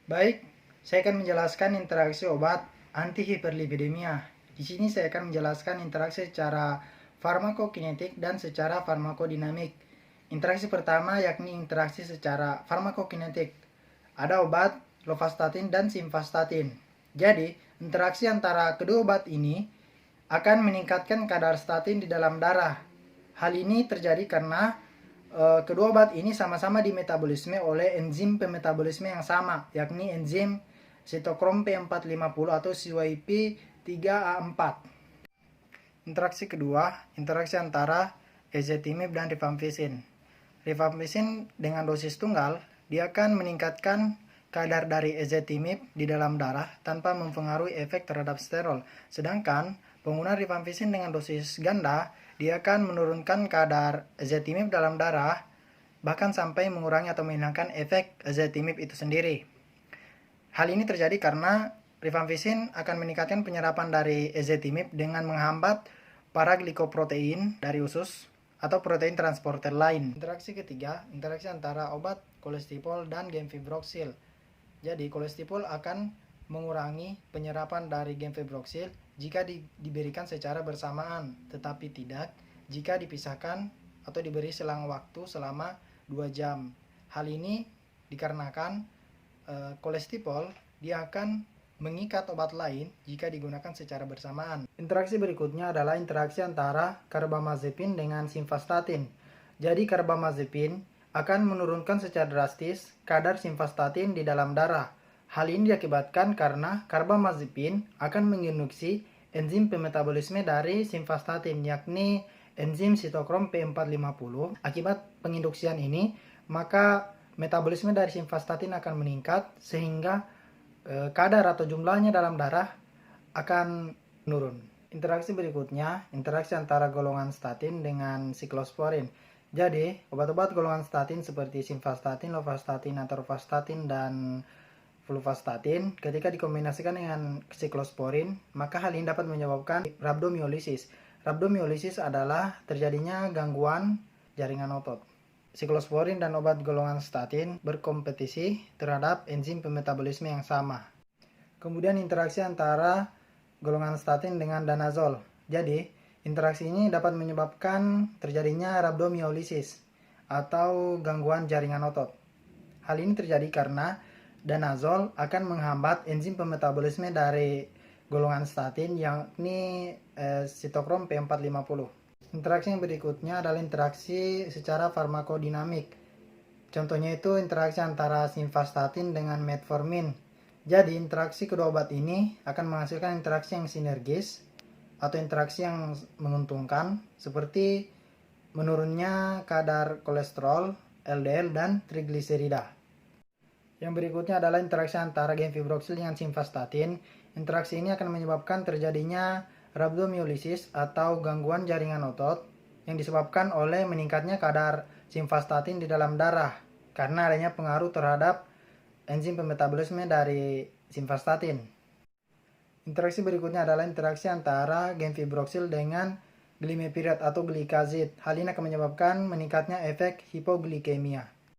Baik, saya akan menjelaskan interaksi obat antihiperlipidemia. Di sini saya akan menjelaskan interaksi secara farmakokinetik dan secara farmakodinamik. Interaksi pertama yakni interaksi secara farmakokinetik. Ada obat lovastatin dan simvastatin. Jadi, interaksi antara kedua obat ini akan meningkatkan kadar statin di dalam darah. Hal ini terjadi karena kedua obat ini sama-sama dimetabolisme oleh enzim pemetabolisme yang sama, yakni enzim sitokrom P450 atau CYP3A4. Interaksi kedua, interaksi antara ezetimibe dan rifampicin. Rifampicin dengan dosis tunggal, dia akan meningkatkan kadar dari ezetimibe di dalam darah tanpa mempengaruhi efek terhadap sterol. Sedangkan penggunaan rifampicin dengan dosis ganda, dia akan menurunkan kadar ezetimibe dalam darah, bahkan sampai mengurangi atau menghilangkan efek ezetimibe itu sendiri. Hal ini terjadi karena rifampicin akan meningkatkan penyerapan dari ezetimibe dengan menghambat para glikoprotein dari usus atau protein transporter lain. Interaksi ketiga, interaksi antara obat kolesterol dan gemfibroksil. Jadi kolesterol akan mengurangi penyerapan dari gemfibroksil jika diberikan secara bersamaan, tetapi tidak jika dipisahkan atau diberi selang waktu selama 2 jam. Hal ini dikarenakan kolesterol dia akan mengikat obat lain jika digunakan secara bersamaan. Interaksi berikutnya adalah interaksi antara karbamazepin dengan simvastatin. Jadi karbamazepin akan menurunkan secara drastis kadar simvastatin di dalam darah. Hal ini diakibatkan karena karbamazepin akan menginduksi enzim pemetabolisme dari simvastatin, yakni enzim sitokrom P450. Akibat penginduksian ini, maka metabolisme dari simvastatin akan meningkat sehingga kadar atau jumlahnya dalam darah akan menurun. Interaksi berikutnya, interaksi antara golongan statin dengan siklosporin. Jadi, obat-obat golongan statin seperti simvastatin, lovastatin, atorvastatin, dan fluvastatin ketika dikombinasikan dengan siklosporin, maka hal ini dapat menyebabkan rhabdomyolysis. Rhabdomyolysis adalah terjadinya gangguan jaringan otot. Siklosporin dan obat golongan statin berkompetisi terhadap enzim pemetabolisme yang sama. Kemudian interaksi antara golongan statin dengan danazol. Jadi, interaksi ini dapat menyebabkan terjadinya rhabdomyolysis atau gangguan jaringan otot. Hal ini terjadi karena danazol akan menghambat enzim pemetabolisme dari golongan statin, yakni sitokrom P450. Interaksi yang berikutnya adalah interaksi secara farmakodinamik. Contohnya itu interaksi antara simvastatin dengan metformin. Jadi interaksi kedua obat ini akan menghasilkan interaksi yang sinergis atau interaksi yang menguntungkan, seperti menurunnya kadar kolesterol, LDL, dan trigliserida. Yang berikutnya adalah interaksi antara gemfibroksil dengan simvastatin. Interaksi ini akan menyebabkan terjadinya rhabdomyolysis atau gangguan jaringan otot yang disebabkan oleh meningkatnya kadar simvastatin di dalam darah karena adanya pengaruh terhadap enzim pemetabolisme dari simvastatin. Interaksi berikutnya adalah interaksi antara gemfibroksil dengan glimepirat atau glikazid. Hal ini akan menyebabkan meningkatnya efek hipoglikemia.